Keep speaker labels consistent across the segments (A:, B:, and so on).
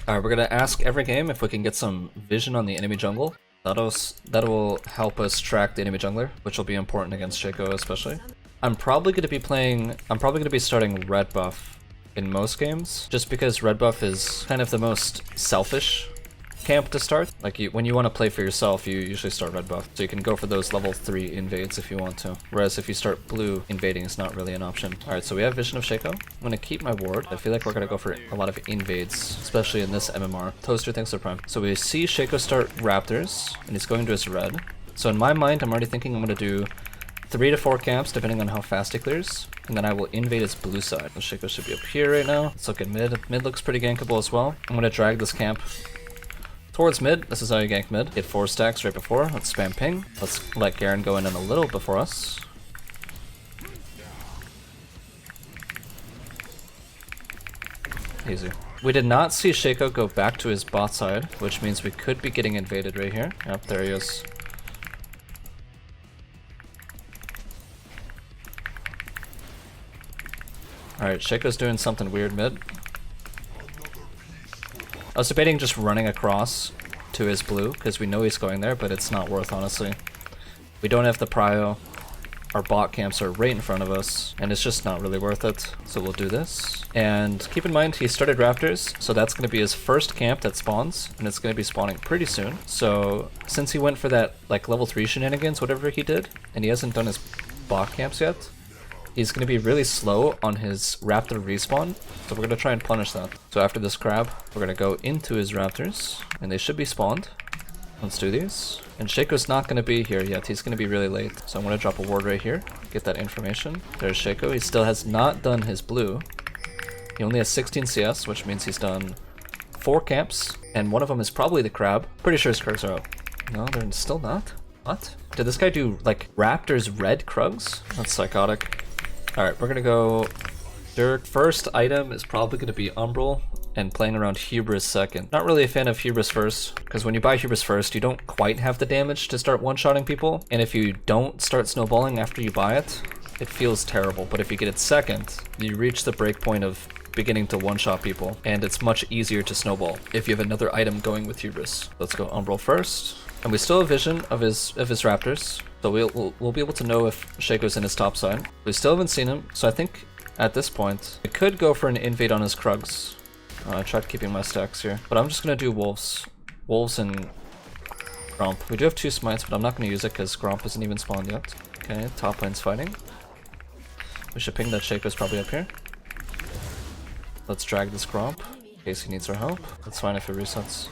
A: Alright, we're gonna ask every game if we can get some vision on the enemy jungle. That'll help us track the enemy jungler, which will be important against Shaco especially. I'm probably gonna be starting red buff in most games, just because red buff is kind of the most selfish camp to start. Like when you want to play for yourself, you usually start red buff, so you can go for those level 3 invades if you want to. Whereas if you start blue, invading is not really an option. Alright, so we have vision of Shaco. I'm gonna keep my ward. I feel like we're gonna go for a lot of invades, especially in this MMR. Toaster thinks they're prime. So we see Shaco start raptors, and he's going to his red. So in my mind, I'm already thinking I'm gonna do 3 to 4 camps depending on how fast he clears, and then I will invade his blue side. The Shaco should be up here right now. Let's look at mid. Mid looks pretty gankable as well. I'm gonna drag this camp towards mid. This is how you gank mid. Get 4 stacks right before. Let's spam ping. Let's let Garen go in a little before us. Easy. We did not see Shaco go back to his bot side, which means we could be getting invaded right here. Yep, there he is. Alright, Shaco's doing something weird mid. I was debating just running across to his blue, because we know he's going there, but it's not worth, honestly. We don't have the prio. Our bot camps are right in front of us, and it's just not really worth it. So we'll do this. And keep in mind, he started Raptors, so that's going to be his first camp that spawns, and it's going to be spawning pretty soon. So since he went for that like level 3 shenanigans, whatever he did, and he hasn't done his bot camps yet, he's going to be really slow on his raptor respawn, so we're going to try and punish that. So after this crab, we're going to go into his raptors, and they should be spawned. Let's do these. And Shaco's not going to be here yet, he's going to be really late. So I'm going to drop a ward right here, get that information. There's Shaco, he still has not done his blue. He only has 16 CS, which means he's done 4 camps, and one of them is probably the crab. Pretty sure his Krugs are out. No, they're still not? What? Did this guy do, like, Raptors red Krugs? That's psychotic. Alright, we're gonna go Dirk. First item is probably gonna be Umbral, and playing around Hubris second. Not really a fan of Hubris first, because when you buy Hubris first, you don't quite have the damage to start one-shotting people, and if you don't start snowballing after you buy it, it feels terrible. But if you get it second, you reach the breakpoint of beginning to one-shot people, and it's much easier to snowball if you have another item going with Hubris. Let's go Umbral first. And we still have vision of his raptors, so we'll be able to know if Shaco's in his top side. We still haven't seen him, so I think at this point we could go for an invade on his Krugs. I tried keeping my stacks here, but I'm just gonna do wolves and Gromp. We do have 2 smites, but I'm not gonna use it because Gromp isn't even spawned yet. Okay, top lane's fighting. We should ping that Shaco's probably up here. Let's drag this Gromp in case he needs our help. That's fine if it resets.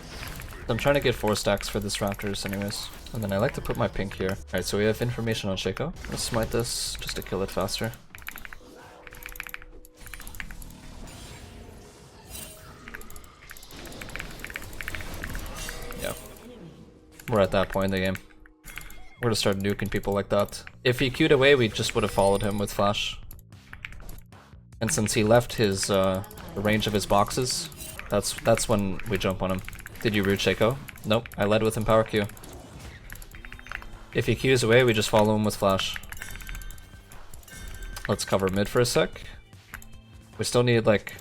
A: I'm trying to get 4 stacks for this Raptors anyways. And then I like to put my pink here. Alright, so we have information on Shaco. Let's smite this just to kill it faster. Yeah. We're at that point in the game. We're gonna start nuking people like that. If he queued away, we just would have followed him with flash. And since he left his the range of his boxes, that's when we jump on him. Did you root Shaco? Nope, I led with Empower Q. If he queues away, we just follow him with flash. Let's cover mid for a sec. We still need like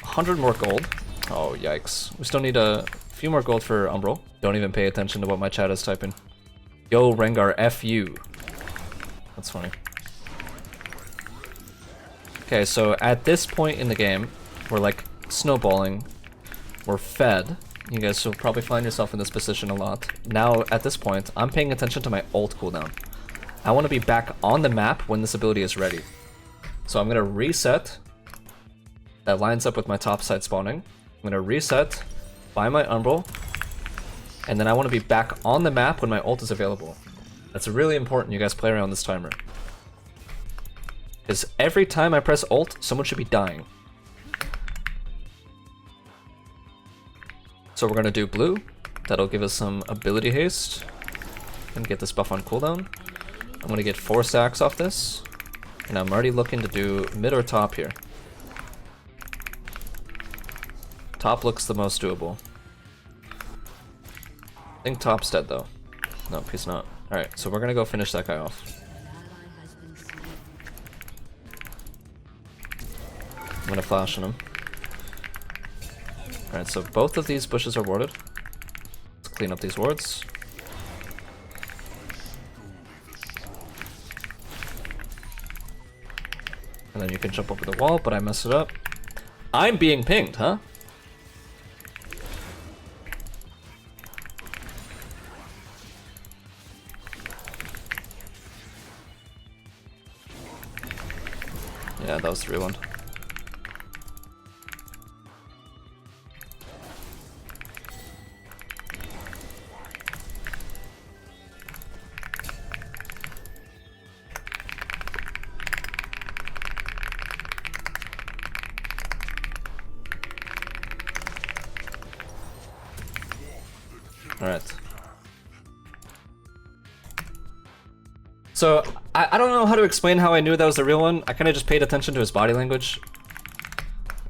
A: 100 more gold. Oh, yikes. We still need a few more gold for Umbral. Don't even pay attention to what my chat is typing. Yo, Rengar, F you. That's funny. Okay, so at this point in the game, we're like snowballing. We're fed. You guys will probably find yourself in this position a lot. Now, at this point, I'm paying attention to my ult cooldown. I want to be back on the map when this ability is ready. So I'm going to reset. That lines up with my top side spawning. I'm going to reset, buy my Umbral, and then I want to be back on the map when my ult is available. That's really important you guys play around this timer. Because every time I press ult, someone should be dying. So we're gonna do blue. That'll give us some ability haste and get this buff on cooldown. I'm gonna get 4 stacks off this, and I'm already looking to do mid or top here. Top looks the most doable. I think top's dead though. Nope, he's not. Alright, so we're gonna go finish that guy off. I'm gonna flash on him. Alright, so both of these bushes are warded. Let's clean up these wards. And then you can jump over the wall, but I messed it up. I'm being pinged, huh? Yeah, that was 3-1. Alright. So, I don't know how to explain how I knew that was the real one. I kind of just paid attention to his body language.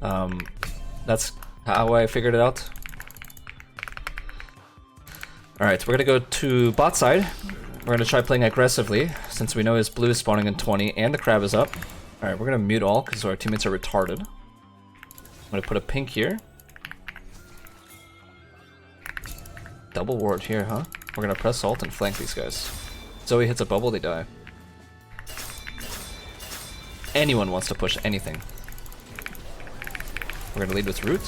A: That's how I figured it out. Alright, we're gonna go to bot side. We're gonna try playing aggressively, since we know his blue is spawning in 20 and the crab is up. Alright, we're gonna mute all, because our teammates are retarded. I'm gonna put a pink here. Double ward here, huh? We're gonna press alt and flank these guys. Zoe hits a bubble, they die. Anyone wants to push anything. We're gonna lead with root.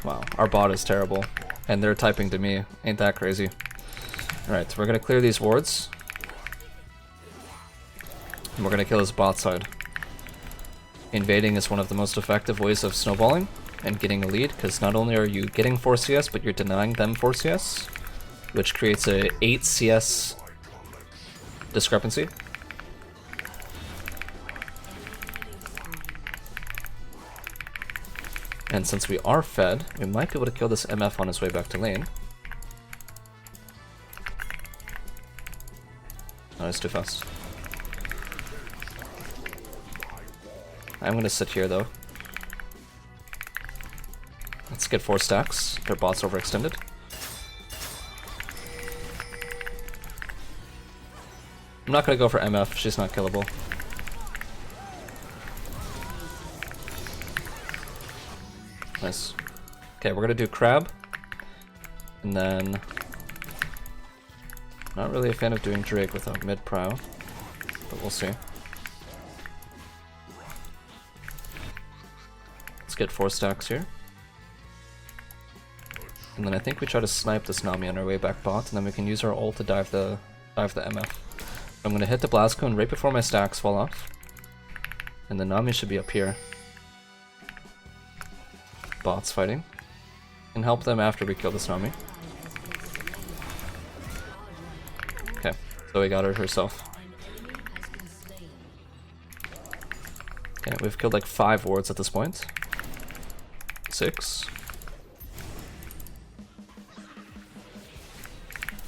A: Wow, our bot is terrible. And they're typing to me. Ain't that crazy? Alright, we're gonna clear these wards. And we're gonna kill his bot side. Invading is one of the most effective ways of snowballing and getting a lead, because not only are you getting 4 CS, but you're denying them 4 CS, which creates a 8 CS discrepancy. And since we are fed, we might be able to kill this MF on his way back to lane. No, it's too fast. I'm gonna sit here though. Let's get 4 stacks. Their bot's overextended. I'm not gonna go for MF, she's not killable. Nice. Okay, we're gonna do crab. And then... Not really a fan of doing Drake without mid-prow, but we'll see. Let's get 4 stacks here. And then I think we try to snipe this Nami on our way back bot, and then we can use our ult to dive the MF. I'm gonna hit the blast cone right before my stacks fall off. And the Nami should be up here. Bot's fighting. Can help them after we kill this Nami. Okay, so we got her herself. Okay, we've killed like 5 wards at this point. 6.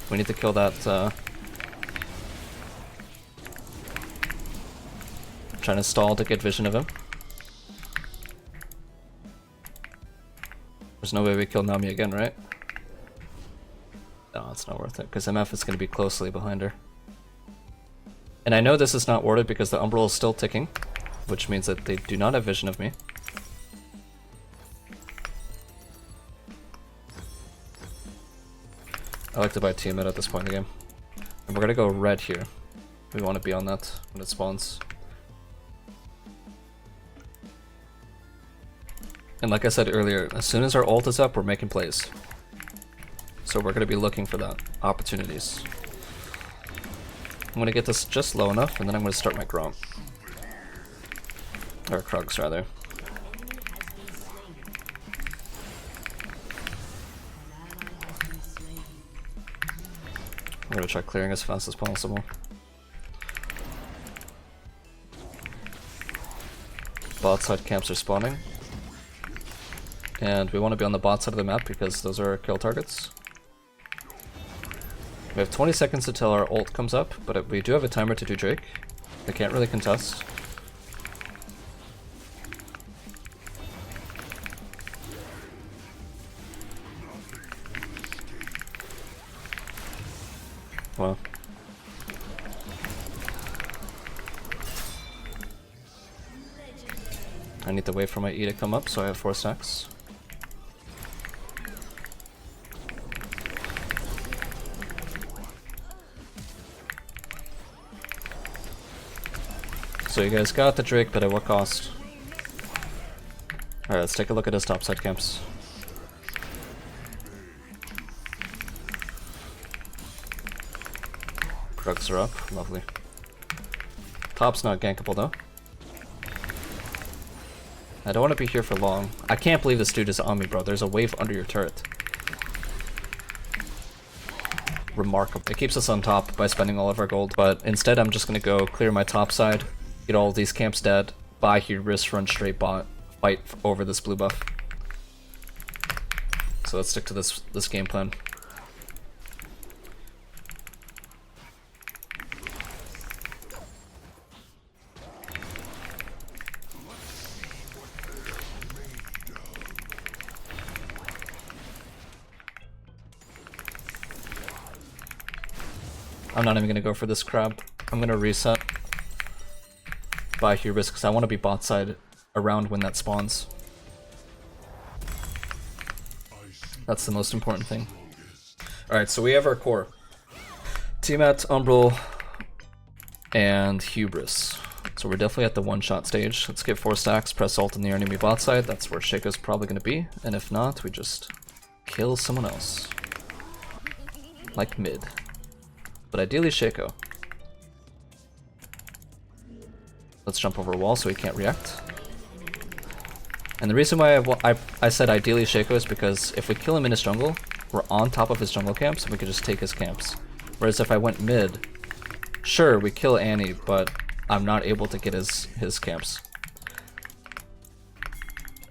A: We need to kill that, trying to stall to get vision of him. There's no way we kill Nami again, right? No, it's not worth it, because MF is going to be closely behind her. And I know this is not warded because the Umbral is still ticking, which means that they do not have vision of me. I like to buy Tiamat at this point in the game. And we're gonna go red here. We want to be on that when it spawns. And like I said earlier, as soon as our ult is up, we're making plays. So we're gonna be looking for that opportunities. I'm gonna get this just low enough, and then I'm gonna start my Grom. Or Krugs, rather. I'm gonna try clearing as fast as possible. Bot side camps are spawning. And we want to be on the bot side of the map because those are kill targets. We have 20 seconds until our ult comes up, but we do have a timer to do Drake. They can't really contest. Well. I need to wait for my E to come up, so I have 4 stacks. So you guys got the Drake, but at what cost? Alright, let's take a look at his topside camps. Drugs are up, lovely. Top's not gankable though. I don't want to be here for long. I can't believe this dude is on me, bro. There's a wave under your turret. Remarkable. It keeps us on top by spending all of our gold, but instead I'm just gonna go clear my top side, get all of these camps dead, buy hubris, run straight bot, fight over this blue buff. So let's stick to this game plan. I'm not even gonna go for this crab. I'm gonna reset. Buy hubris because I want to be bot side around when that spawns. That's the most important thing. Alright, so we have our core. Tiamat, Umbral, and Hubris. So we're definitely at the one-shot stage. Let's get 4 stacks, press ult in the enemy bot side. That's where Shaco's probably gonna be. And if not, we just kill someone else. Like mid. But ideally Shaco. Let's jump over a wall so he can't react. And the reason why I said ideally Shaco is because if we kill him in his jungle, we're on top of his jungle camps and we could just take his camps. Whereas if I went mid, sure, we kill Annie, but I'm not able to get his camps.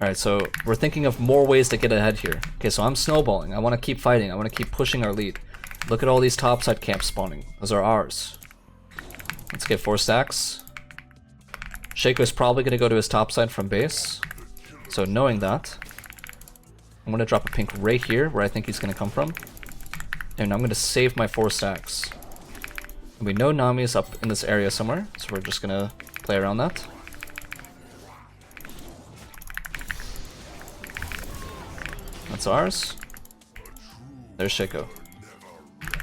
A: Alright, so we're thinking of more ways to get ahead here. Okay, so I'm snowballing. I want to keep fighting. I want to keep pushing our lead. Look at all these topside camps spawning. Those are ours. Let's get 4 stacks. Shaco's probably going to go to his topside from base. So knowing that, I'm going to drop a pink right here where I think he's going to come from. And I'm going to save my 4 stacks. And we know Nami is up in this area somewhere, so we're just going to play around that. That's ours. There's Shaco.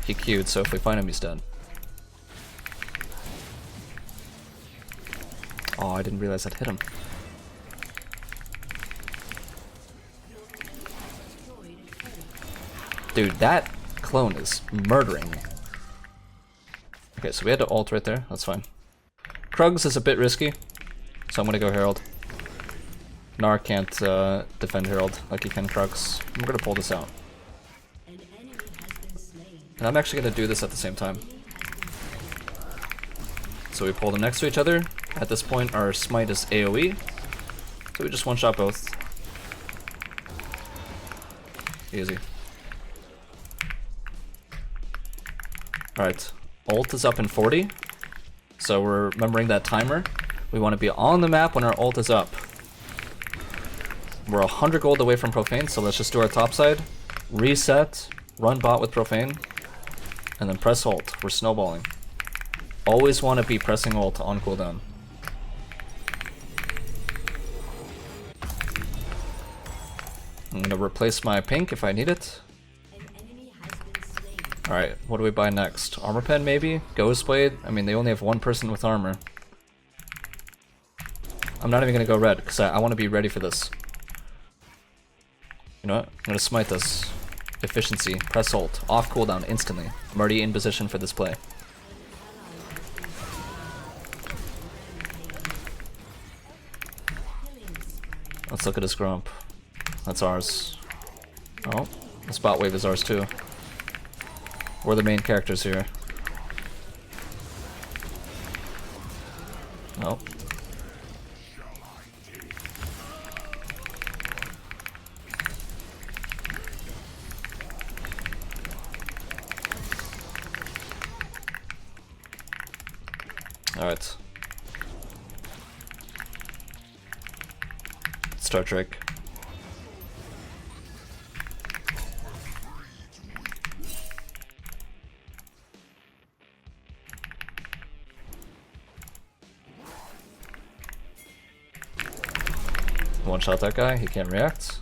A: He queued, so if we find him, he's dead. Oh, I didn't realize I'd hit him. Dude, that clone is murdering me. Okay, so we had to ult right there. That's fine. Krugs is a bit risky, so I'm gonna go Herald. Gnar can't defend Herald like he can Krugs. I'm gonna pull this out. And I'm actually gonna do this at the same time. So we pull them next to each other. At this point, our smite is AoE, so we just one-shot both. Easy. Alright, ult is up in 40, so we're remembering that timer. We want to be on the map when our ult is up. We're 100 gold away from Profane, so let's just do our top side, reset, run bot with Profane, and then press ult. We're snowballing. Always want to be pressing ult on cooldown. I'm gonna replace my pink if I need it. Alright, what do we buy next? Armor pen maybe? Ghost blade? I mean, they only have 1 person with armor. I'm not even gonna go red, because I want to be ready for this. You know what? I'm gonna smite this. Efficiency. Press ult. Off cooldown instantly. I'm already in position for this play. Let's look at his grump. That's ours. Oh, the spot wave is ours too. We're the main characters here. Oh. Alright. Star Trek. One shot that guy, he can't react.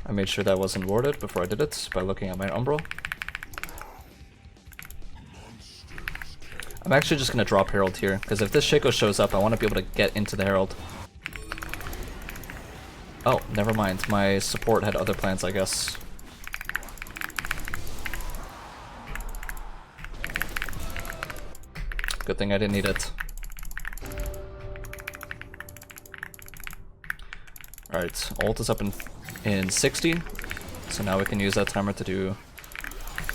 A: I made sure that wasn't warded before I did it by looking at my umbral. I'm actually just gonna drop Herald here, because if this Shaco shows up, I want to be able to get into the Herald. Oh, never mind. My support had other plans, I guess. Good thing I didn't need it. Alright, ult is up in 60, so now we can use that timer to do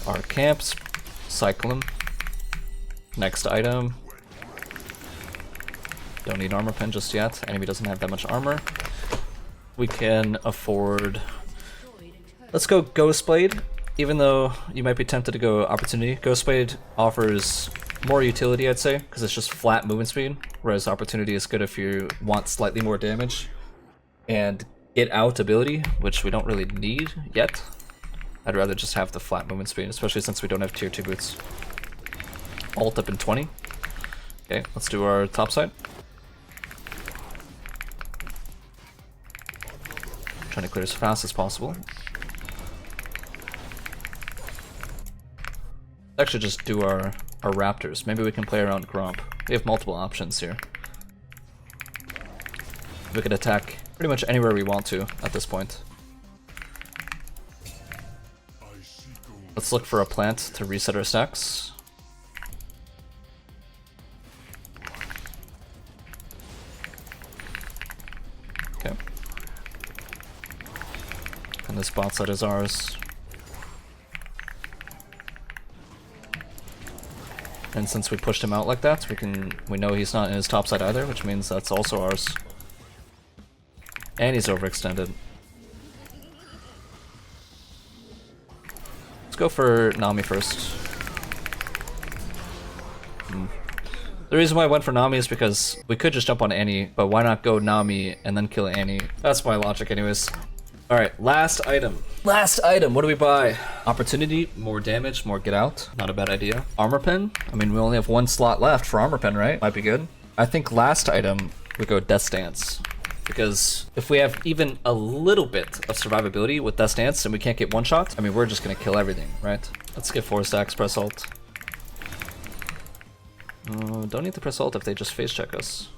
A: our camps, cycle them. Next item. Don't need armor pen just yet. Enemy doesn't have that much armor. We can afford... Let's go Ghostblade, even though you might be tempted to go Opportunity. Ghostblade offers more utility, I'd say, because it's just flat movement speed, whereas Opportunity is good if you want slightly more damage. And Get Out ability, which we don't really need yet. I'd rather just have the flat movement speed, especially since we don't have tier 2 boots. Ult up in 20. Okay, let's do our top side. Trying to clear as fast as possible. Actually just do our raptors. Maybe we can play around Gromp. We have multiple options here. We could attack pretty much anywhere we want to at this point. Let's look for a plant to reset our stacks. Okay. And this bot side is ours. And since we pushed him out like that, we know he's not in his top side either, which means that's also ours. And he's overextended. Let's go for Nami first. The reason why I went for Nami is because we could just jump on Annie, but why not go Nami and then kill Annie? That's my logic anyways. Alright, last item. Last item, what do we buy? Opportunity, more damage, more get out. Not a bad idea. Armor pen? I mean, we only have one slot left for armor pen, right? Might be good. I think last item, we go Death Dance. Because if we have even a little bit of survivability with Death Dance and we can't get one shot, I mean, we're just gonna kill everything, right? Let's get 4 stacks, press ult. Don't need to press ult if they just face check us.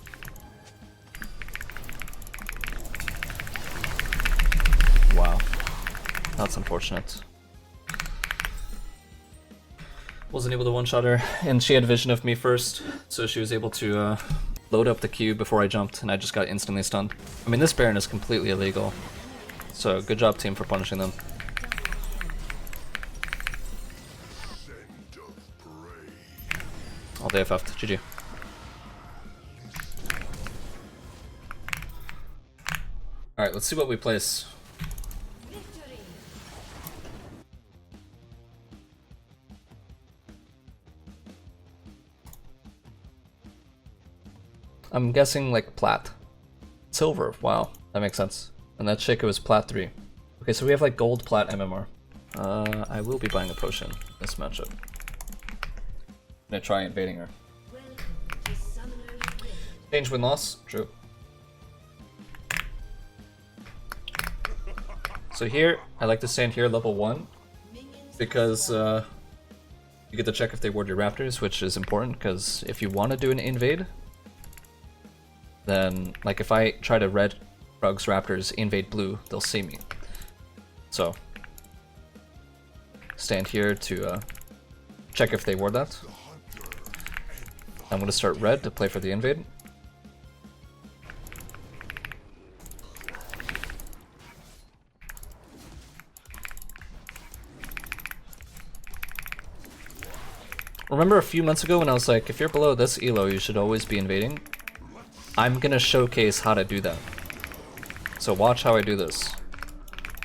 A: Wow. That's unfortunate. Wasn't able to one-shot her, and she had vision of me first, so she was able to load up the Q before I jumped, and I just got instantly stunned. I mean, this Baron is completely illegal, so good job, team, for punishing them. All day FF'd. GG. Alright, let's see what we place. I'm guessing like Plat. Silver, wow, that makes sense. And that Shaco is Plat 3. Okay, so we have like gold Plat MMR. I will be buying a potion this matchup. I'm gonna try invading her. Change win-loss, true. So here, I like to stand here level 1, because you get to check if they ward your raptors, which is important, because if you want to do an invade, then, like, if I try to red Rug's raptors invade blue, they'll see me. So, stand here to check if they ward that. I'm gonna start red to play for the invade. Remember a few months ago when I was like, if you're below this elo, you should always be invading? I'm gonna showcase how to do that. So watch how I do this.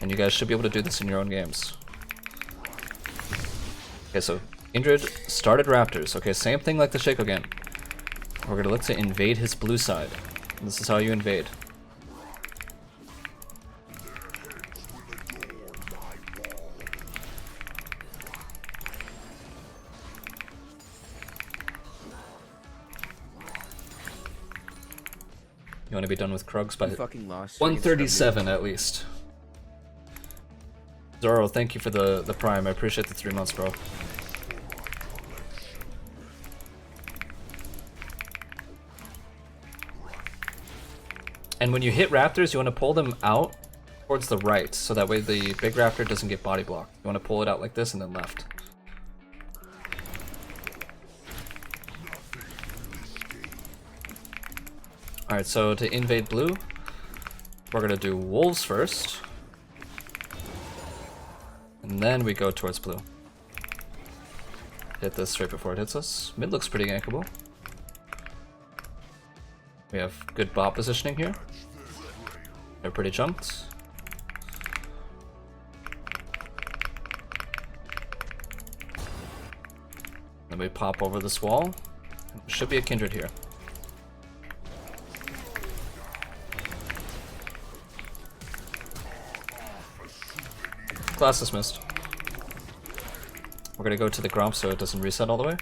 A: And you guys should be able to do this in your own games. Okay, so Kindred started raptors. Okay, same thing like the Shaco game. We're gonna look to invade his blue side. This is how you invade. You want to be done with Krugs by
B: fucking lost.
A: 137 at least. Zoro, thank you for the prime. I appreciate the 3 months, bro. And when you hit raptors, you want to pull them out towards the right, so that way the big raptor doesn't get body blocked. You want to pull it out like this and then left. Alright, so to invade blue, we're gonna do wolves first. And then we go towards blue. Hit this straight before it hits us. Mid looks pretty gankable. We have good bot positioning here. They're pretty jumped. Then we pop over this wall. Should be a Kindred here. Class dismissed. We're gonna go to the Gromp so it doesn't reset all the way.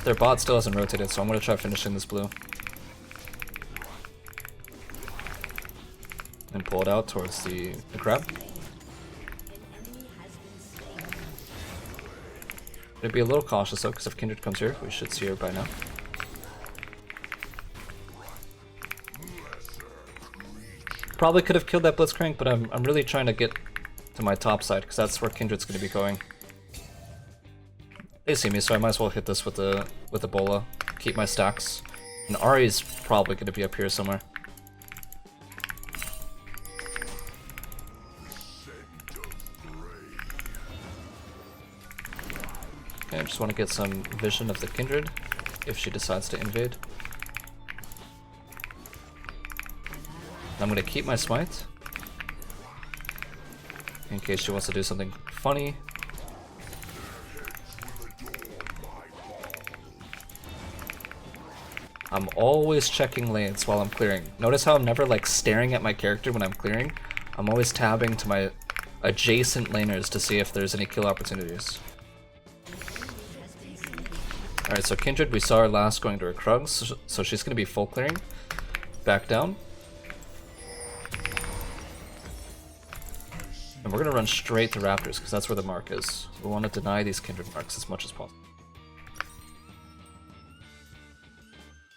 A: Their bot still hasn't rotated, so I'm gonna try finishing this blue. And pull it out towards the crab. Gonna be a little cautious though, because if Kindred comes here, we should see her by now. Probably could have killed that Blitzcrank, but I'm really trying to get to my top side, because that's where Kindred's gonna be going. They see me, so I might as well hit this with the bola, keep my stacks. And Ahri's probably gonna be up here somewhere. Okay, I just want to get some vision of the Kindred if she decides to invade. I'm gonna keep my smite in case she wants to do something funny. I'm always checking lanes while I'm clearing. Notice how I'm never like staring at my character when I'm clearing. I'm always tabbing to my adjacent laners to see if there's any kill opportunities. Alright, so Kindred, we saw her last going to her Krugs, so she's going to be full clearing. Back down. And we're going to run straight to Raptors, because that's where the mark is. We want to deny these Kindred marks as much as possible.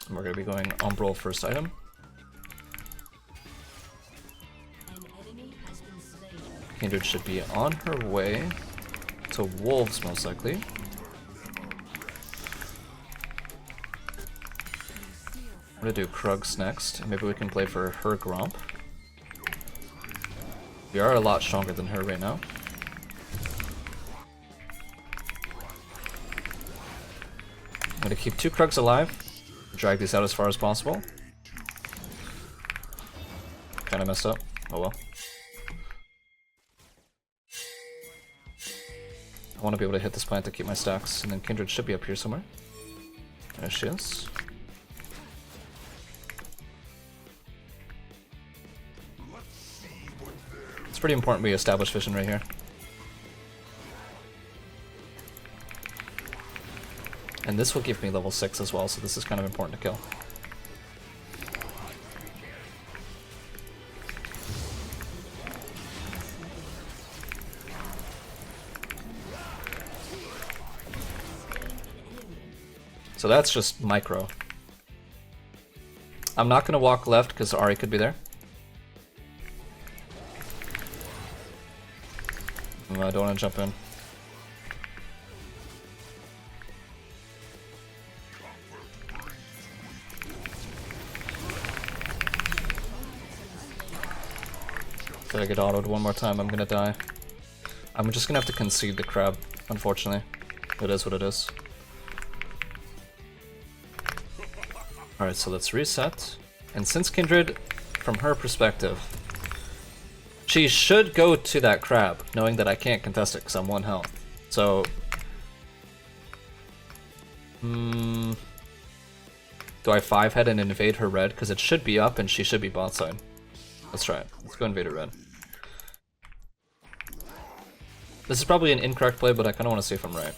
A: And we're going to be going Umbral first item. Kindred should be on her way to Wolves, most likely. I'm going to do Krugs next, and maybe we can play for her Gromp. We are a lot stronger than her right now. I'm going to keep 2 Krugs alive. Drag these out as far as possible. Kinda messed up. Oh well. I want to be able to hit this plant to keep my stacks, and then Kindred should be up here somewhere. There she is. It's pretty important we establish vision right here. And this will give me level 6 as well, so this is kind of important to kill. So that's just micro. I'm not going to walk left because Ahri could be there. I don't want to jump in. If I get autoed one more time, I'm gonna die. I'm just gonna have to concede the crab, unfortunately. It is what it is. Alright, so let's reset. And since Kindred, from her perspective, she should go to that crab, knowing that I can't contest it because I'm 1 health. So... do I 5-head and invade her red? Because it should be up and she should be bot side. Let's try it. Let's go invade her red. This is probably an incorrect play, but I kind of want to see if I'm right.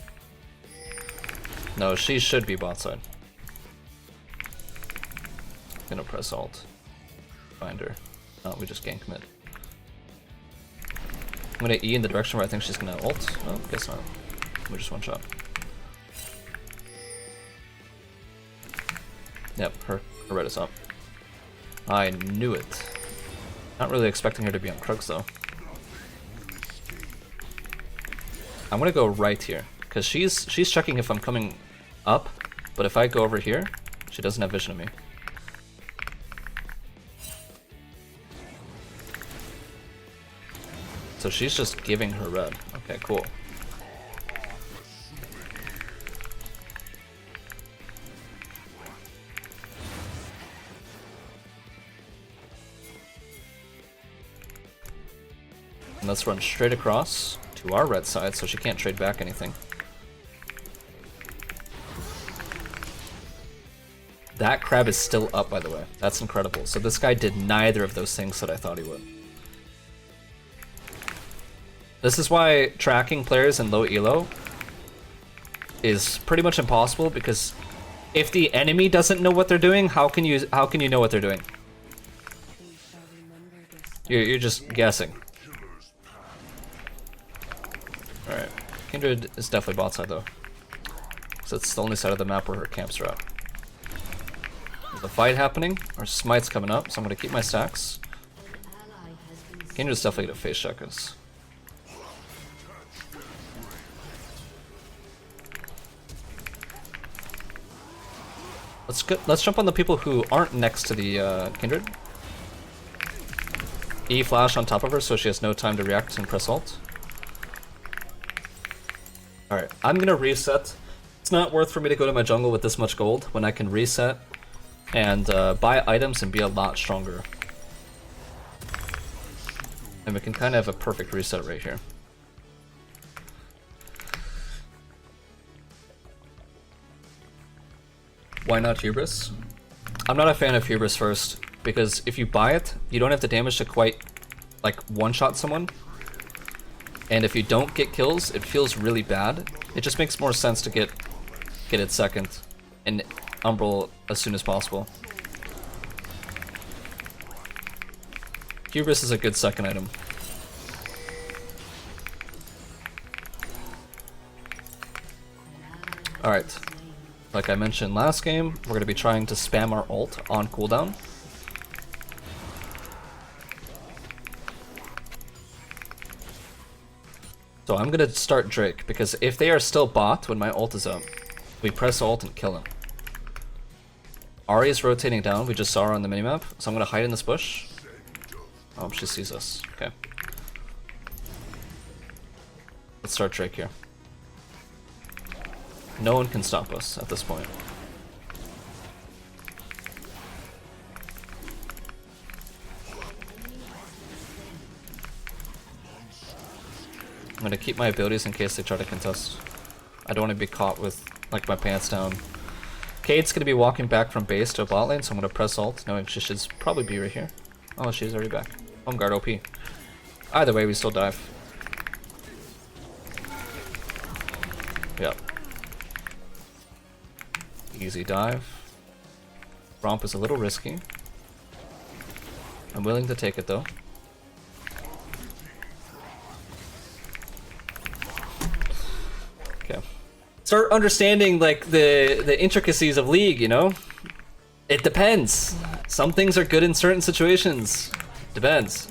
A: No, she should be bot side. Gonna press alt. Find her. No, we just gank mid. I'm gonna E in the direction where I think she's gonna ult. Oh, guess not. We just one shot. Yep, her red is up. I knew it. Not really expecting her to be on Krugs though. I'm gonna go right here, because she's checking if I'm coming up, but if I go over here, she doesn't have vision of me. So she's just giving her red. Okay, cool. And let's run straight across to our red side so she can't trade back anything. That crab is still up, by the way. That's incredible. So this guy did neither of those things that I thought he would. This is why tracking players in low elo is pretty much impossible, because if the enemy doesn't know what they're doing, how can you know what they're doing? You're just guessing. Alright. Kindred is definitely bot side though. So it's the only side of the map where her camps are at. There's a fight happening. Our smite's coming up, so I'm gonna keep my stacks. Kindred's definitely gonna face check us. Let's jump on the people who aren't next to the Kindred. E flash on top of her so she has no time to react and press ult. Alright, I'm gonna reset. It's not worth for me to go to my jungle with this much gold when I can reset and buy items and be a lot stronger. And we can kind of have a perfect reset right here. Why not Hubris? I'm not a fan of Hubris first, because if you buy it, you don't have the damage to quite, like, one-shot someone. And if you don't get kills, it feels really bad. It just makes more sense to get it second and Umbral as soon as possible. Hubris is a good second item. Alright. Like I mentioned last game, we're going to be trying to spam our ult on cooldown. So I'm going to start Drake, because if they are still bot when my ult is up, we press ult and kill him. Ahri is rotating down, we just saw her on the minimap, so I'm going to hide in this bush. Oh, she sees us. Okay. Let's start Drake here. No one can stop us at this point. I'm gonna keep my abilities in case they try to contest. I don't want to be caught with, like, my pants down. Kate's gonna be walking back from base to a bot lane, so I'm gonna press ult, knowing she should probably be right here. Oh, she's already back. Home guard OP. Either way, we still dive. Yep. Easy dive. Romp is a little risky. I'm willing to take it though. Okay. Start understanding, like, the intricacies of League, you know? It depends. Some things are good in certain situations. Depends.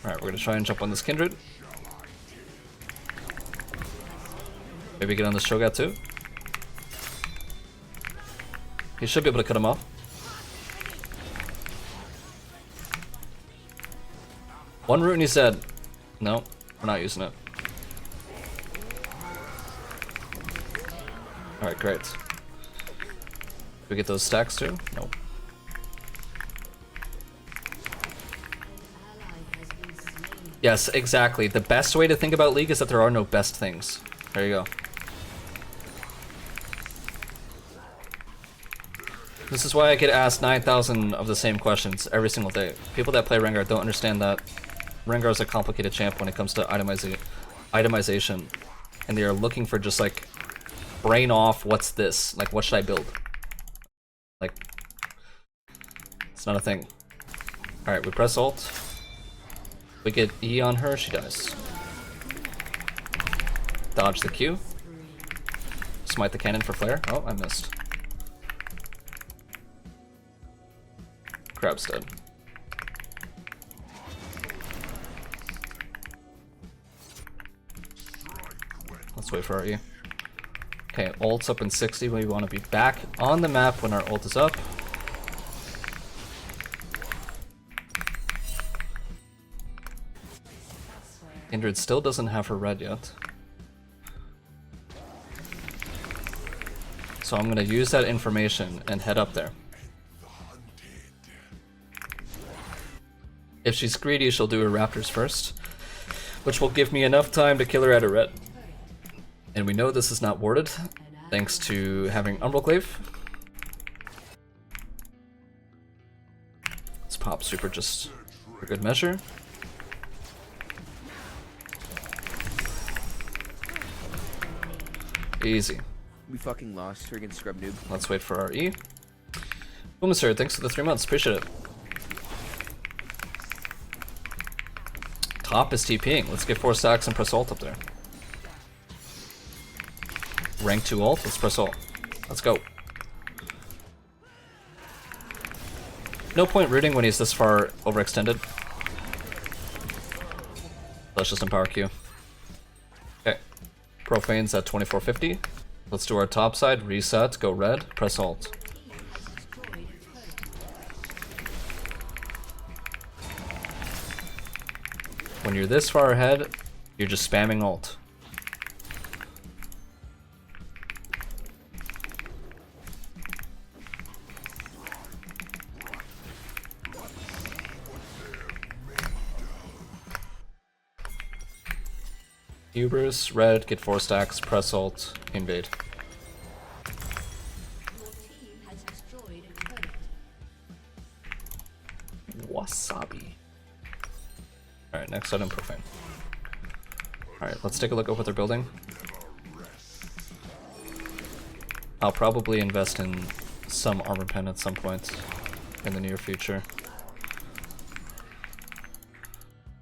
A: Alright, we're gonna try and jump on this Kindred. Maybe get on this Shogat too. He should be able to cut him off. One root and he's dead. No, we're not using it. Alright, great. Did we get those stacks too? Nope. Yes, exactly. The best way to think about League is that there are no best things. There you go. This is why I get asked 9,000 of the same questions every single day. People that play Rengar don't understand that Rengar's a complicated champ when it comes to itemization, and they are looking for just like brain off. What's this? Like, what should I build? Like, it's not a thing. All right, we press ult. We get E on her. She dies. Dodge the Q. Smite the cannon for flare. Oh, I missed. Crab's dead. Let's wait for our E. Okay, ult's up in 60. We want to be back on the map when our ult is up. Kindred still doesn't have her red yet. So I'm gonna use that information and head up there. If she's greedy, she'll do her raptors first, which will give me enough time to kill her at a red. And we know this is not warded, thanks to having Umbral Let's pop super just for good measure. Easy.
B: We fucking lost friggin' Scrubnoob.
A: Let's wait for our E. Boom, sir, thanks for the 3 months, appreciate it. Top is TPing. Let's get 4 stacks and press ult up there. Rank 2 ult, let's press ult. Let's go. No point rooting when he's this far overextended. Let's just empower Q. Okay. Profane's at 2450. Let's do our top side, reset, go red, press ult. When you're this far ahead, you're just spamming ult. Hubris, red, get 4 stacks, press ult, invade. Wasabi. Alright, next item, Profane. Alright, let's take a look at what they're building. I'll probably invest in some armor pen at some point in the near future.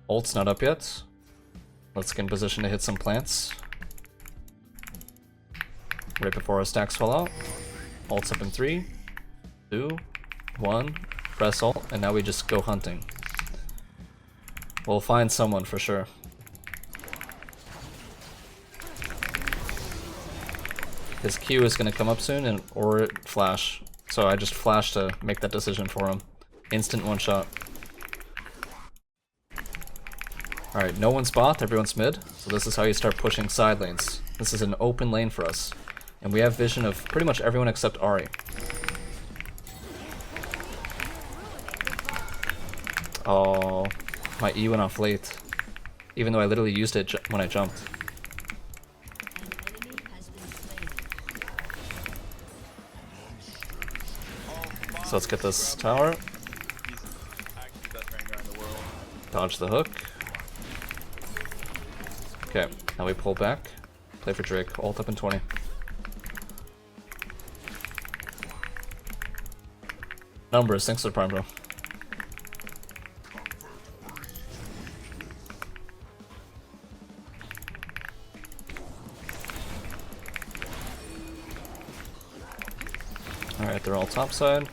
A: Ult's not up yet. Let's get in position to hit some plants. Right before our stacks fall out. Ult's up in 3, 2, 1. Press ult, and now we just go hunting. We'll find someone for sure. His Q is going to come up soon, and or flash. So I just flashed to make that decision for him. Instant one shot. Alright, no one's bot, everyone's mid. So this is how you start pushing side lanes. This is an open lane for us. And we have vision of pretty much everyone except Ahri. Oh, my E went off late. Even though I literally used it when I jumped. So let's get this tower. Dodge the hook. Okay, now we pull back. Play for Drake. Ult up in 20. Numbers, thanks for the prime, bro. Alright, they're all topside.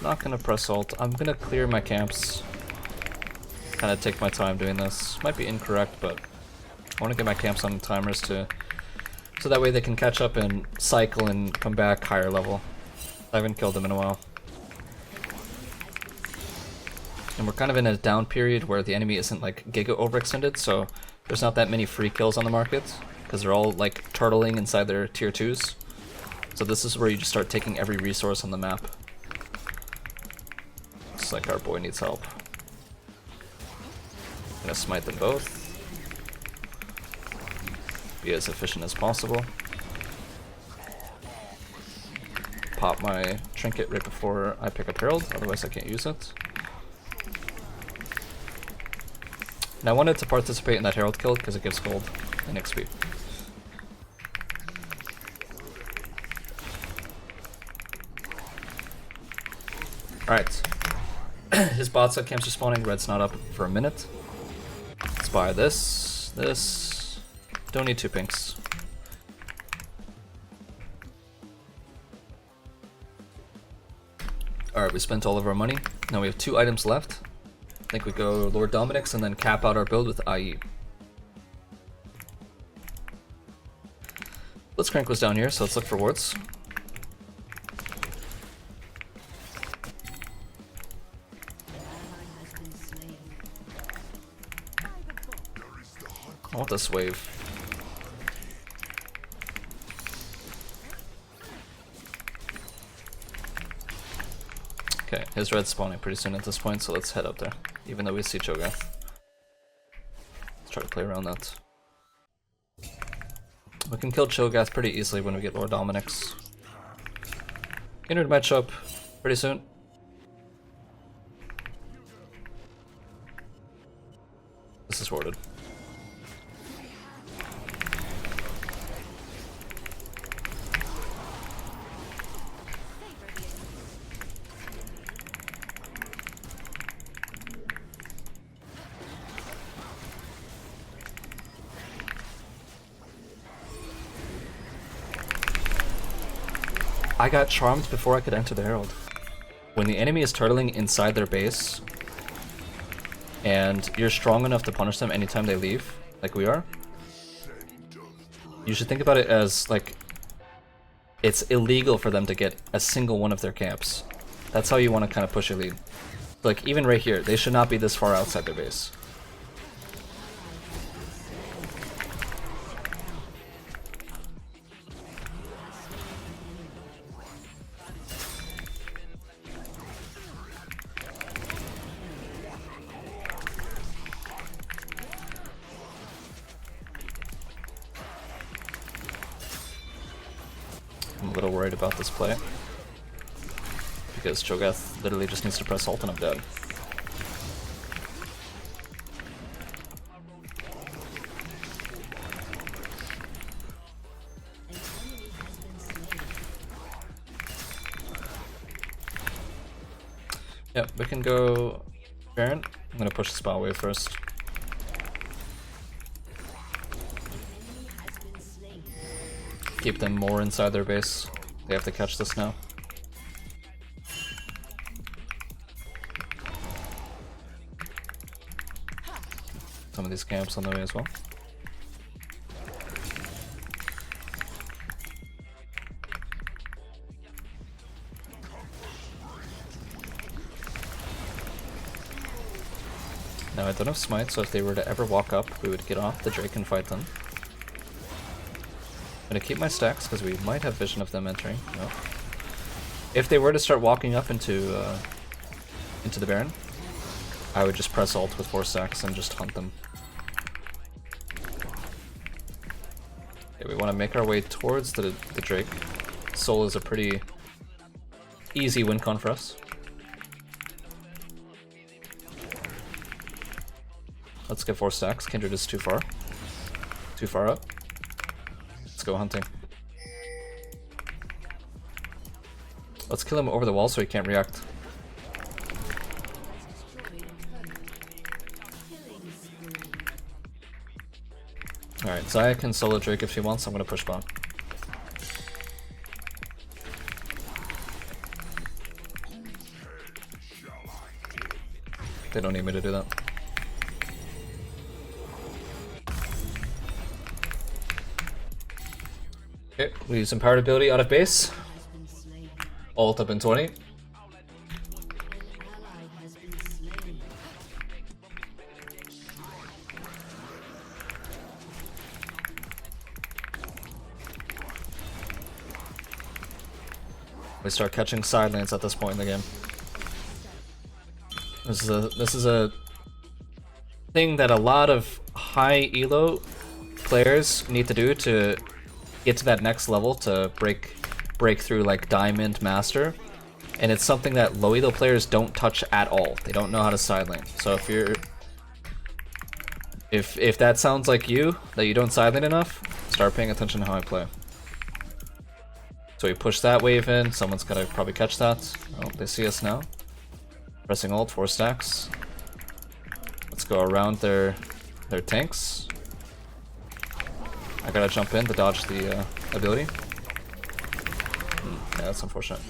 A: Not gonna press ult. I'm gonna clear my camps. Kinda take my time doing this. Might be incorrect, but I wanna get my camps on timers so that way they can catch up and cycle and come back higher level. I haven't killed them in a while. And we're kind of in a down period where the enemy isn't like giga overextended, so there's not that many free kills on the market, because they're all like turtling inside their tier 2s. So this is where you just start taking every resource on the map. Looks like our boy needs help. Gonna smite them both. Be as efficient as possible. pop my trinket right before I pick up Herald, otherwise I can't use it. And I wanted to participate in that Herald kill because it gives gold and XP. Alright. His bot side camps are spawning, red's not up for a minute. Let's buy this, this. Don't need 2 pinks. Alright, we spent all of our money. Now we have 2 items left. I think we go Lord Dominic's and then cap out our build with IE. Blitzcrank was down here, so let's look for wards. I want this wave. Okay, his red's spawning pretty soon at this point, so let's head up there. Even though we see Cho'Gath. Let's try to play around that. We can kill Cho'Gath pretty easily when we get Lord Dominic's. Kindred might show up pretty soon. This is warded. I got charmed before I could enter the Herald. When the enemy is turtling inside their base, and you're strong enough to punish them anytime they leave, like we are, you should think about it as, like, it's illegal for them to get a single one of their camps. That's how you want to kind of push your lead. Like, even right here, they should not be this far outside their base. I'm a little worried about this play, because Cho'Gath literally just needs to press ult and I'm dead. Yep, we can go Baron. I'm gonna push the spell wave first. Keep them more inside their base. They have to catch this now. Some of these camps on the way as well. Now I don't have smite, so if they were to ever walk up, we would get off the Drake and fight them. I'm gonna keep my stacks because we might have vision of them entering. No. If they were to start walking up into the Baron, I would just press ult with 4 stacks and just hunt them. Okay, we want to make our way towards the Drake. Soul is a pretty easy win con for us. Let's get 4 stacks. Kindred is too far. Too far up. Let's go hunting. Let's kill him over the wall so he can't react. Alright, Xayah can solo Drake if she wants. I'm gonna push bot. They don't need me to do that. Okay, we use empowered ability out of base. Ult up in 20. We start catching Sidelanes at this point in the game. This is a thing that a lot of high elo players need to do to get to that next level to break break through like Diamond Master, and it's something that low elo players don't touch at all. They don't know how to sidelane. So if you're if that sounds like you, that you don't sidelane enough, start paying attention to how I play. So we push that wave in, someone's gonna probably catch that. Oh, they see us now. Pressing ult, 4 stacks. Let's go around their tanks. I gotta jump in to dodge the ability. Yeah, that's unfortunate.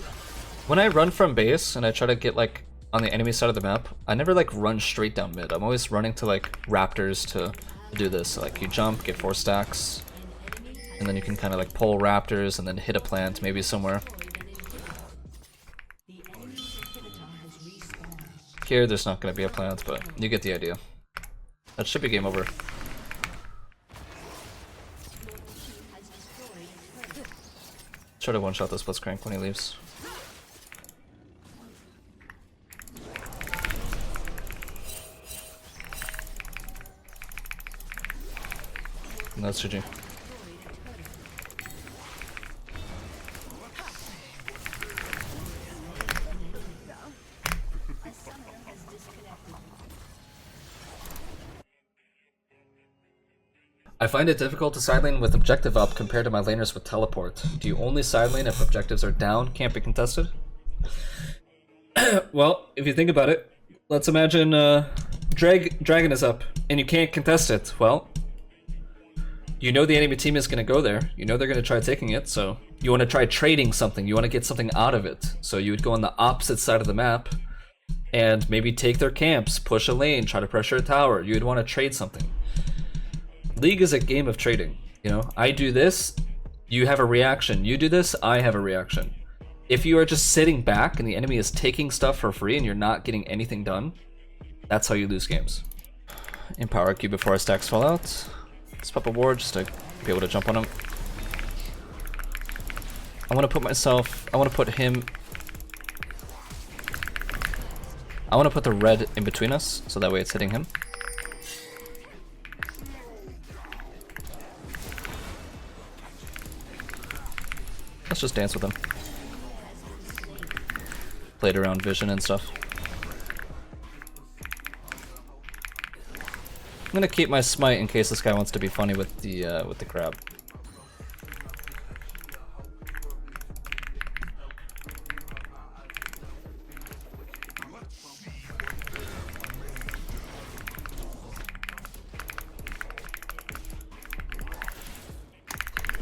A: When I run from base and I try to get like on the enemy side of the map, I never like run straight down mid. I'm always running to like raptors to do this. So, like you jump, get 4 stacks, and then you can kind of like pull raptors and then hit a plant maybe somewhere. Here there's not going to be a plant, but you get the idea. That should be game over. Try to one-shot this Blitzcrank when he leaves. And that's GG. I find it difficult to sidelane with objective up compared to my laners with teleport. Do you only sidelane if objectives are down, can't be contested? Well, if you think about it, let's imagine Dragon is up and you can't contest it. Well, you know the enemy team is going to go there. You know they're going to try taking it, so you want to try trading something. You want to get something out of it. So you would go on the opposite side of the map and maybe take their camps, push a lane, try to pressure a tower. You would want to trade something. League is a game of trading. You know, I do this, you have a reaction. You do this, I have a reaction. If you are just sitting back and the enemy is taking stuff for free and you're not getting anything done, that's how you lose games. Empower Q before our stacks fall out. Let's pop a ward just to be able to jump on him. I want to put him... I want to put the red in between us, so that way it's hitting him. Let's just dance with him. Played around vision and stuff. I'm gonna keep my smite in case this guy wants to be funny with the crab.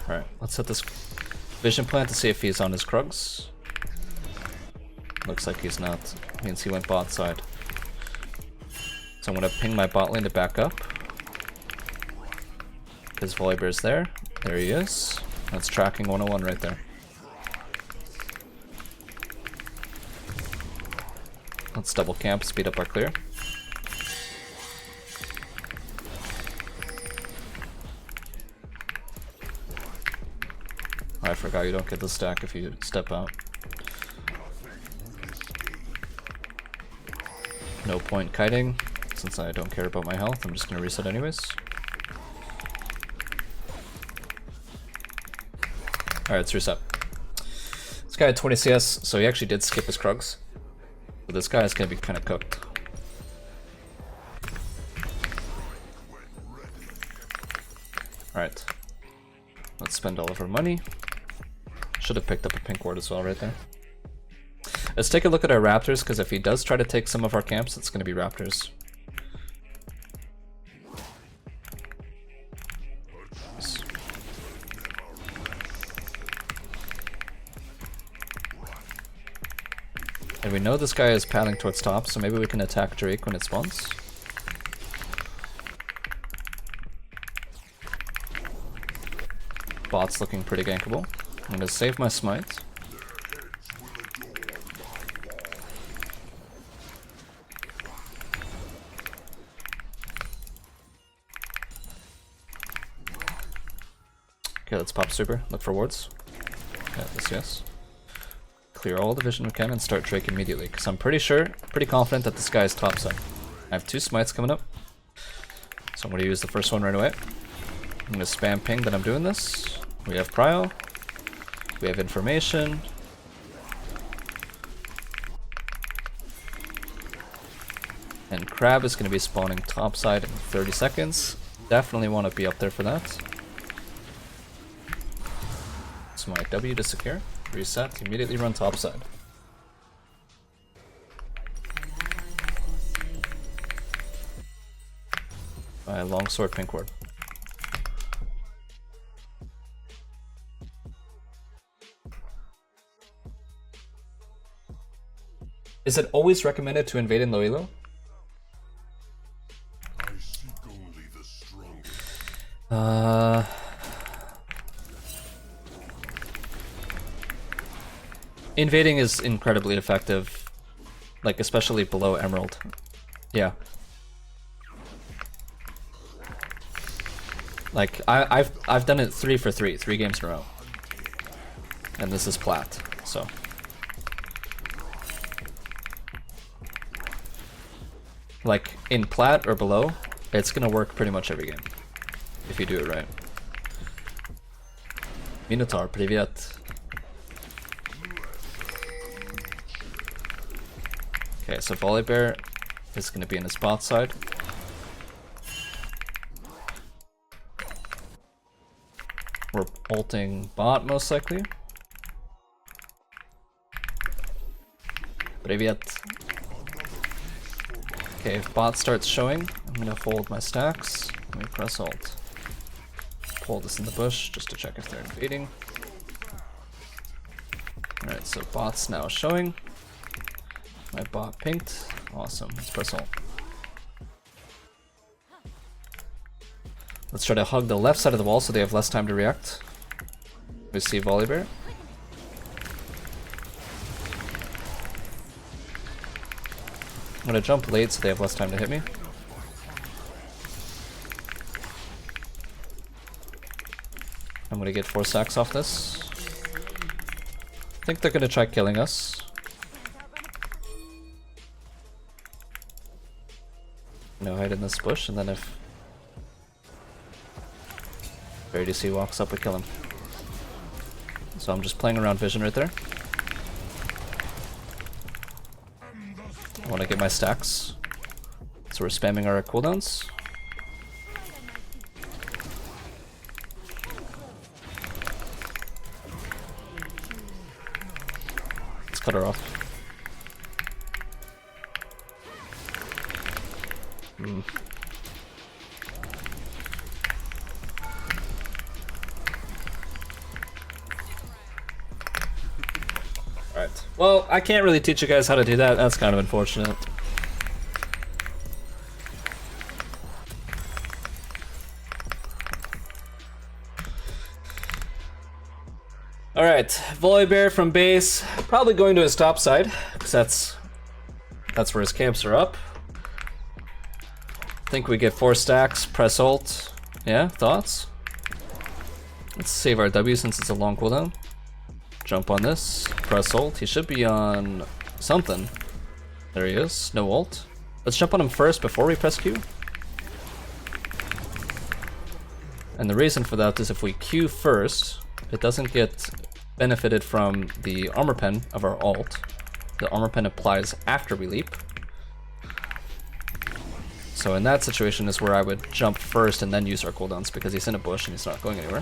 A: Alright, let's hit this vision plant to see if he's on his Krugs. Looks like he's not. Means he went bot side. So I'm gonna ping my bot lane to back up. His Volibear's there. There he is. That's tracking 101 right there. Let's double camp, speed up our clear. I forgot you don't get the stack if you step out. No point kiting, since I don't care about my health. I'm just gonna reset anyways. Alright, let's reset. This guy had 20 CS, so he actually did skip his Krugs. But this guy is gonna be kind of cooked. Alright. Let's spend all of our money. Should have picked up a pink ward as well right there. Let's take a look at our raptors, because if he does try to take some of our camps, it's going to be raptors. And we know this guy is paddling towards top, so maybe we can attack Drake when it spawns. Bot's looking pretty gankable. I'm gonna save my smite. Okay, let's pop super, look for wards. Yeah, this yes. Clear all the vision we can and start Drake immediately, because I'm pretty confident that this guy is top side. I have 2 smites coming up, so I'm gonna use the first one right away. I'm gonna spam ping that I'm doing this. We have prio. We have information. And Crab is going to be spawning topside in 30 seconds. Definitely want to be up there for that. So my W to secure. Reset. Immediately run topside. My longsword pink ward. Is it always recommended to invade in low elo? Invading is incredibly effective, like especially below Emerald. Yeah. Like I've done it 3 for 3 games in a row, and this is Plat, so. Like in Plat or below, it's gonna work pretty much every game if you do it right. Minotaur, привет. Okay, so Volibear is going to be in his bot side. We're ulting bot most likely. Привет. Okay, if bot starts showing, I'm going to fold my stacks. Let me press ult. Pull this in the bush just to check if they're invading. Alright, so bot's now showing. My bot pinked. Awesome. Let's press ult. Let's try to hug the left side of the wall so they have less time to react. We see Volibear. I'm gonna jump late so they have less time to hit me. I'm gonna get 4 stacks off this. I think they're gonna try killing us. No, hide in this bush, and then if DC walks up, we kill him. So I'm just playing around vision right there. I want to get my stacks. So we're spamming our cooldowns. Let's cut her off. Alright. Well, I can't really teach you guys how to do that. That's kind of unfortunate. Alright, Volibear from base. Probably going to his top side, because that's where his camps are up. I think we get 4 stacks, press ult. Yeah, thoughts? Let's save our W since it's a long cooldown. Jump on this, press ult. He should be on something. There he is, no ult. Let's jump on him first before we press Q. And the reason for that is if we Q first, it doesn't get benefited from the armor pen of our ult. The armor pen applies after we leap. So in that situation is where I would jump first and then use our cooldowns because he's in a bush and he's not going anywhere.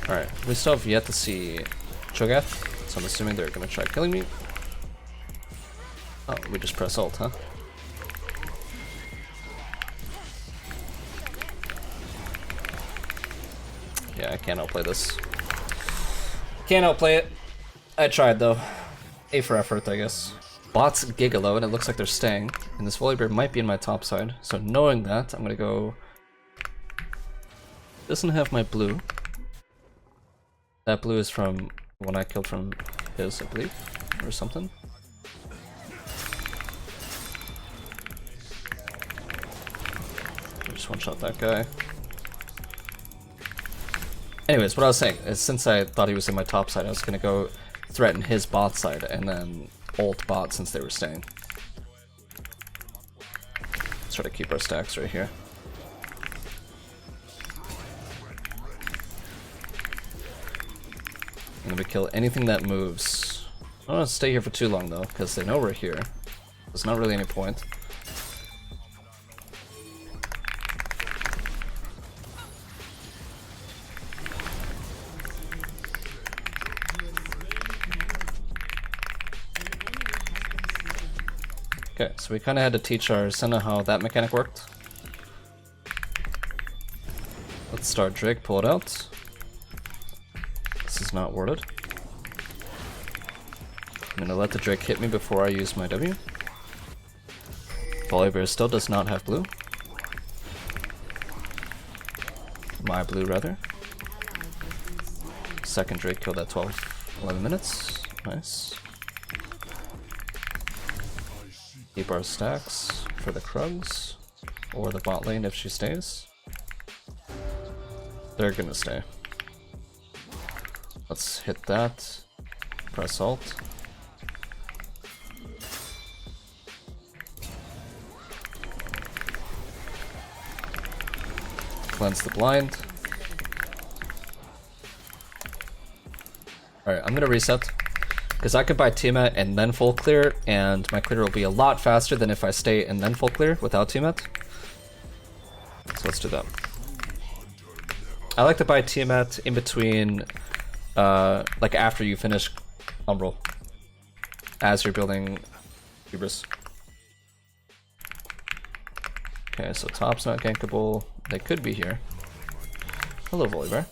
A: Alright, we still have yet to see Cho'Gath, so I'm assuming they're gonna try killing me. Oh, we just press ult, huh? Yeah, I can't outplay this. Can't outplay it. I tried though. A for effort, I guess. Bot's Gigalow, and it looks like they're staying. And this Volibear might be in my top side. So knowing that, I'm gonna go... Doesn't have my blue. That blue is from one I killed from his, I believe. Or something. I just one-shot that guy. Anyways, what I was saying is since I thought he was in my top side, I was gonna go threaten his bot side and then ult bot since they were staying. Let's try to keep our stacks right here. And then we kill anything that moves. I don't want to stay here for too long though, because they know we're here. There's not really any point. Okay, so we kind of had to teach our Senna how that mechanic worked. Let's start Drake, pull it out. This is not worded. I'm gonna let the Drake hit me before I use my W. Volibear still does not have blue. My blue, rather. Second Drake killed at 11 minutes. Nice. Keep our stacks for the Krugs. Or the bot lane if she stays. They're gonna stay. Let's hit that. Press Alt. Cleanse the blind. Alright, I'm gonna reset. Because I could buy Tiamat and then full clear, and my clear will be a lot faster than if I stay and then full clear without Tiamat. So let's do that. I like to buy Tiamat in between, like after you finish Umbral. As you're building Hubris. Okay, so top's not gankable. They could be here. Hello, Volibear.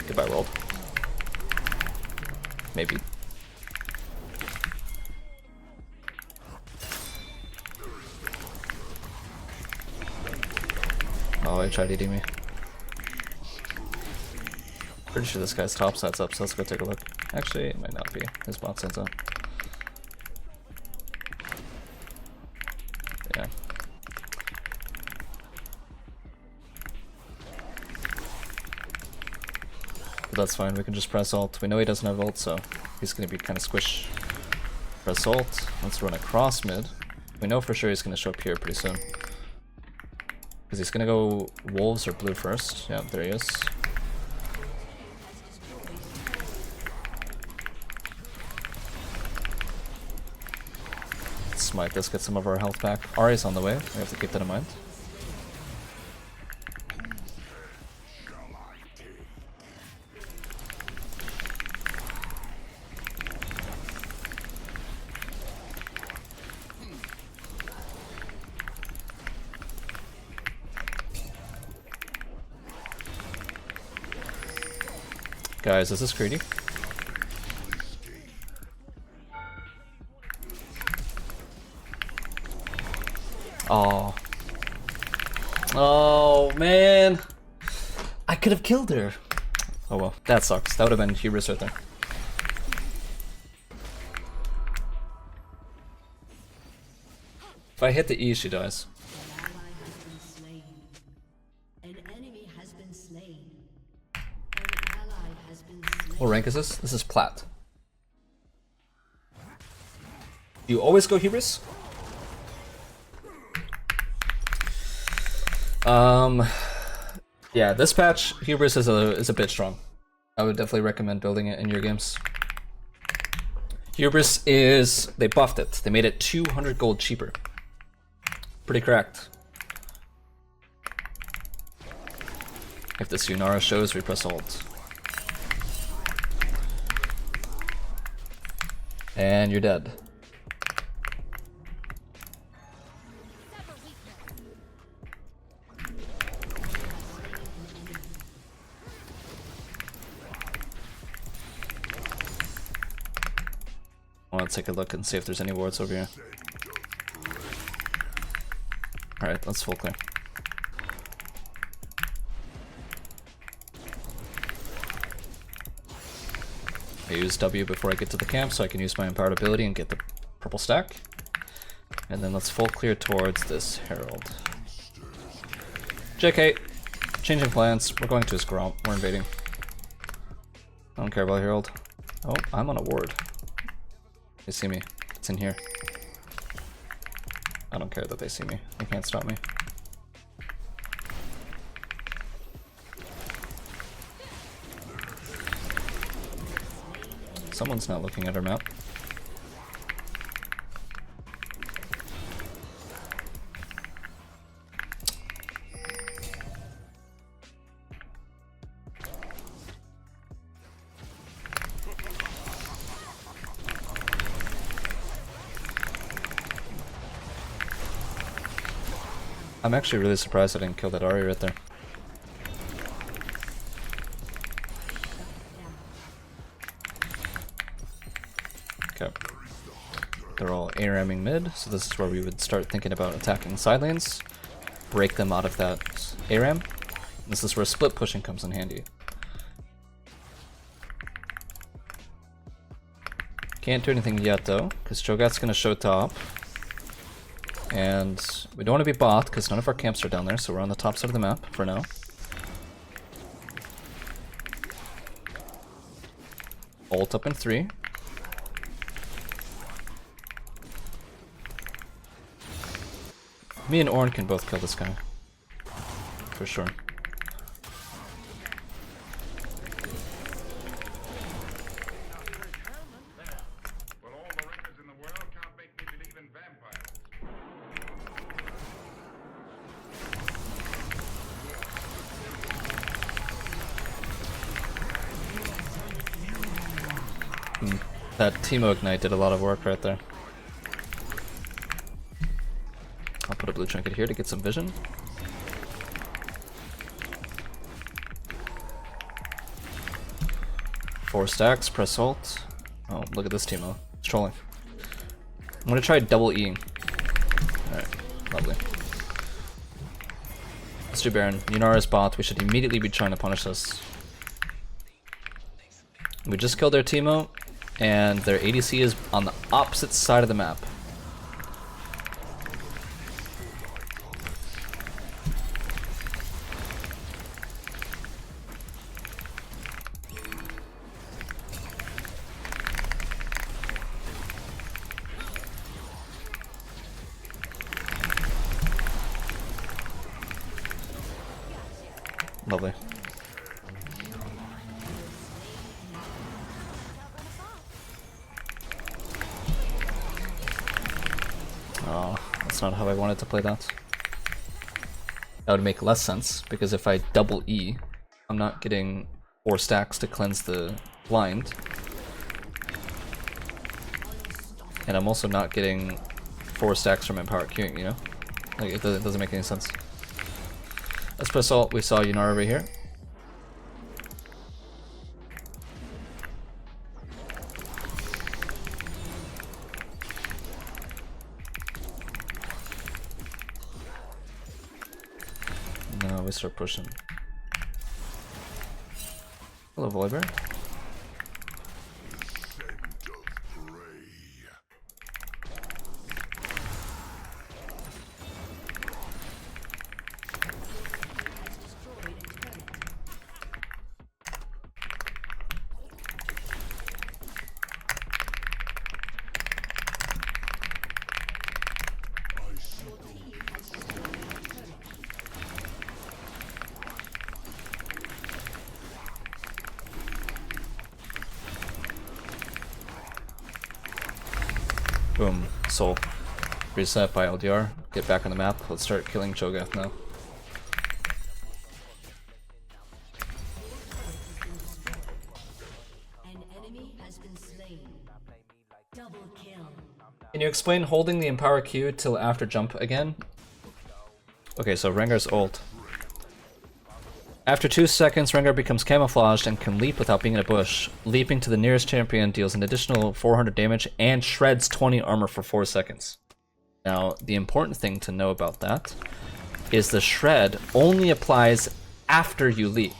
A: Goodbye, world. Maybe. Oh, he tried eating me. Pretty sure this guy's top side's up, so let's go take a look. Actually, it might not be. His bot side's up. Yeah. But that's fine, we can just press Alt. We know he doesn't have ult, so he's gonna be kind of squish. Press Alt. Let's run across mid. We know for sure he's gonna show up here pretty soon. Because he's gonna go wolves or blue first. Yeah, there he is. Smite this, get some of our health back. Ahri's on the way, we have to keep that in mind. Guys, is this greedy? Oh. Oh, man. I could have killed her. Oh well, that sucks. That would have been hubris right there. If I hit the E, she dies. What rank is this? This is Plat. Do you always go hubris? Yeah, this patch, Hubris is a bit strong. I would definitely recommend building it in your games. Hubris is, they buffed it. They made it 200 gold cheaper. Pretty cracked. If this Yunara shows, we press Alt. And you're dead. I want to take a look and see if there's any wards over here. Alright, let's full clear. I use W before I get to the camp so I can use my empowered ability and get the purple stack. And then let's full clear towards this Herald. JK, changing plans. We're going to his Gromp. We're invading. I don't care about Herald. Oh, I'm on a ward. They see me. It's in here. I don't care that they see me. They can't stop me. Someone's not looking at our map. I'm actually really surprised I didn't kill that Ahri right there. Okay. They're all ARAMing mid, so this is where we would start thinking about attacking side lanes, break them out of that ARAM. This is where split pushing comes in handy. Can't do anything yet though, because Cho'Gath's gonna show top. And we don't want to be bot because none of our camps are down there, so we're on the top side of the map for now. Ult up in 3. Me and Ornn can both kill this guy. For sure. That Teemo Ignite did a lot of work right there. I'll put a blue trinket here to get some vision. Four stacks, press ult. Oh, look at this Teemo. It's trolling. I'm gonna try double E. Alright, lovely. Let's do Baron. Yunara's bot. We should immediately be trying to punish this. We just killed their Teemo, and their ADC is on the opposite side of the map. Lovely. Oh, that's not how I wanted to play that. That would make less sense, because if I double E, I'm not getting 4 stacks to cleanse the blind. And I'm also not getting 4 stacks from Empower queuing, you know? Like, it doesn't make any sense. Let's press ult. We saw Yunara over here. Now we start pushing. Hello, Volibear. Boom. Soul. Reset by LDR. Get back on the map. Let's start killing Cho'Gath now.
C: An enemy has been slain. Double kill.
A: Can you explain holding the Empower Q till after jump again? Okay, so Rengar's ult. After 2 seconds, Rengar becomes camouflaged and can leap without being in a bush. Leaping to the nearest champion deals an additional 400 damage and shreds 20 armor for 4 seconds. Now, the important thing to know about that is the shred only applies after you leap.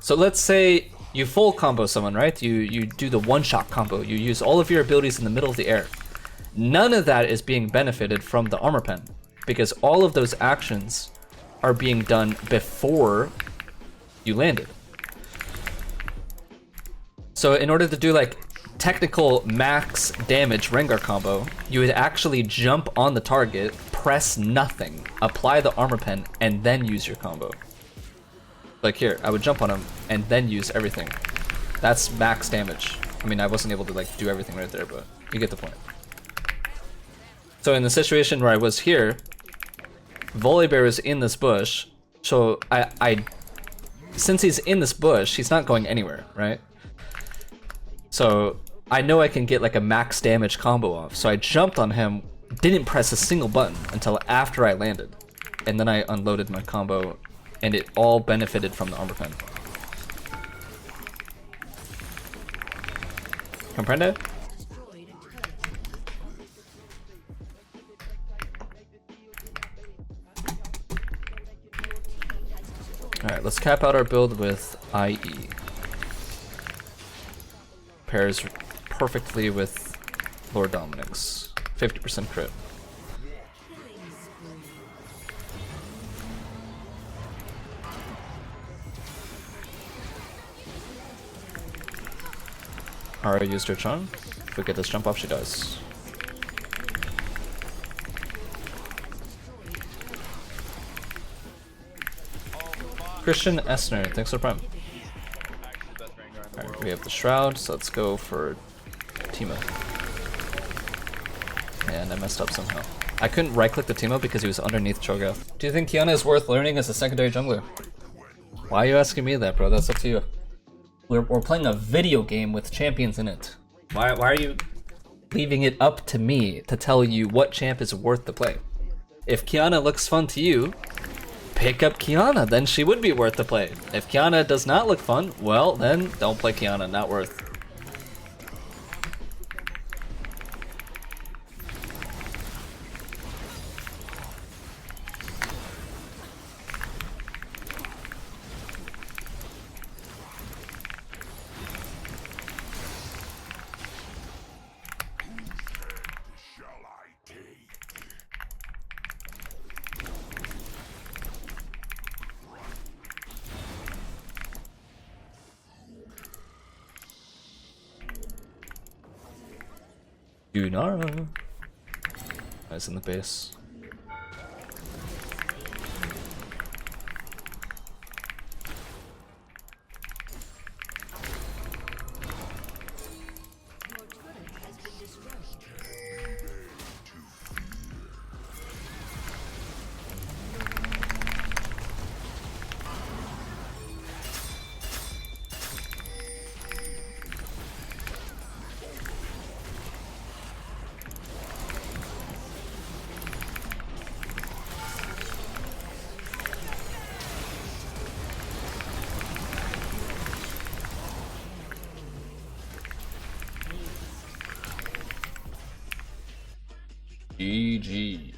A: So let's say you full combo someone, right? You do the one-shot combo. You use all of your abilities in the middle of the air. None of that is being benefited from the armor pen, because all of those actions are being done before you landed. So in order to do like technical max damage Rengar combo, you would actually jump on the target, press nothing, apply the armor pen, and then use your combo. Like here, I would jump on him and then use everything. That's max damage. I mean, I wasn't able to like do everything right there, but you get the point. So in the situation where I was here, Volibear is in this bush, so since he's in this bush, he's not going anywhere, right? So I know I can get like a max damage combo off. So I jumped on him, didn't press a single button until after I landed. And then I unloaded my combo, and it all benefited from the armor pen. Comprende? Alright, let's cap out our build with IE. Pairs perfectly with Lord Dominic's 50% crit. Ara used her charm. If we get this jump off, she dies. Christian Essner, thanks for prime. Alright, we have the Shroud, so let's go for Teemo. And I messed up somehow. I couldn't right-click the Teemo because he was underneath Cho'Gath. Do you think Qiyana is worth learning as a secondary jungler? Why are you asking me that, bro? That's up to you. We're playing a video game with champions in it. Why are you leaving it up to me to tell you what champ is worth the play? If Qiyana looks fun to you, pick up Qiyana, then she would be worth the play. If Qiyana does not look fun, well, then don't play Qiyana, not worth. Yunara. Nice in the base. GG.